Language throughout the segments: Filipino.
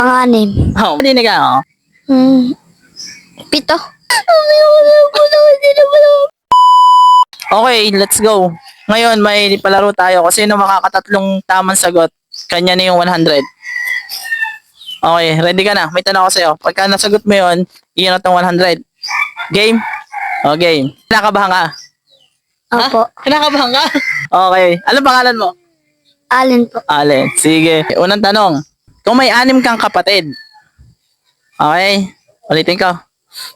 Pang-anim. Oh, hindi ka, oh. 7. Okay, let's go. Ngayon, may palaro tayo. Kasi sino makakatatlong tamang sagot, kanya na yung 100. Okay, ready ka na? May tanong ako sa'yo. Pagka nasagot mo yun, iyon na tong 100. Game? O, game. Kinakabahan ka? Opo. Ha? Kinakabahan ka? Okay. Anong pangalan mo? Alin po. Ale. Sige. Unang tanong. Kung may 6 kang kapatid. Okay? Ulitin ko.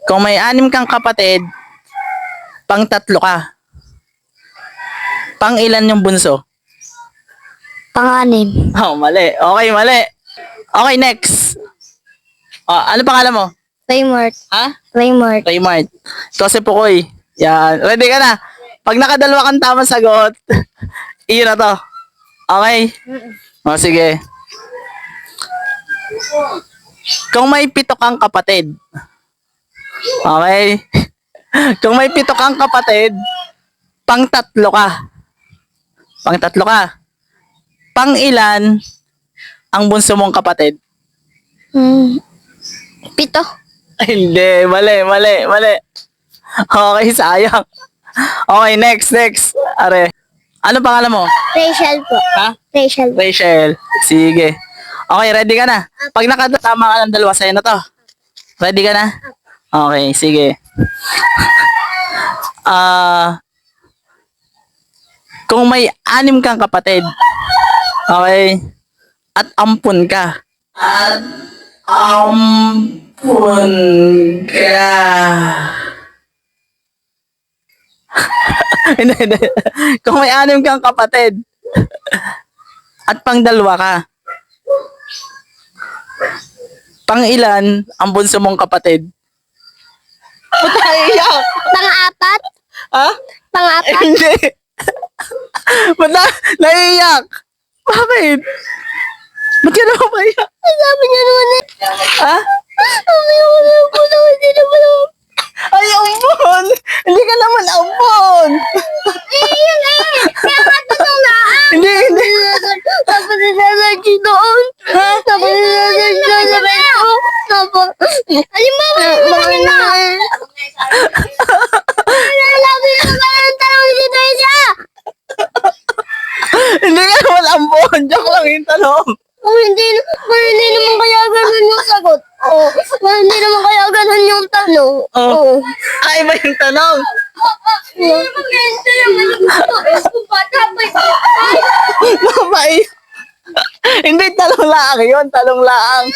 Kung may 6 kang kapatid, pang 3 ka. Pang ilan yung bunso? Pang-anim. Oh, mali. Okay, mali. Okay, next. Oh, ano pangalan mo? Raymart. Ha? Raymart. Raymart. Ito si Pukoy. Yan. Ready ka na? Pag nakadalawa kang tamang sagot, iyon na to. Okay? O, sige. Kung may 7 kang kapatid. Okay? Kung may 7 kang kapatid, pang 3 ka. Pang 3 ka. Pang ilan ang bunso mong kapatid? 7. Ay, hindi. Mali, mali, mali. Okay, sayang. Okay, next. Are. Ano pangalan mo? Rachel po. Ha? Rachel. Rachel. Sige. Okay, ready ka na? Pag nakatama ka ng dalawa, sa'yo na to. Ready ka na? Okay, sige. Kung may 6 kang kapatid, okay, at ampun ka. Ampun ka. Hindi. Kung may 6 kang kapatid, at pang 2 ka, pang ilan ang bunso mong kapatid? Ba't naiiyak? Pang-4. Ha? Pang-4. Hindi. Ba't naiiyak? Bakit? Ba't ka naman maiyak? Sabi niya naman eh. Ha? Sabi niya naman po na hindi naman ako. Ay, ampon! Hindi ka naman ampon! Yun eh. Kaya nga tutulaan. Hindi. Tapos sinasadya doon. Tapos sinasadya sa beko. Tapos, halimbawa naman na. Labi na ba yung tanong si Teresa? Hindi ka naman ampon! Joke lang yung tanong. Kung hindi naman kaya ganun yung sagot. Oo. Kung hindi naman kaya ganun yung tanong. Oo. Ay, ba yung tanong? Mabay. Hindi, talong lang yun. Talong lang.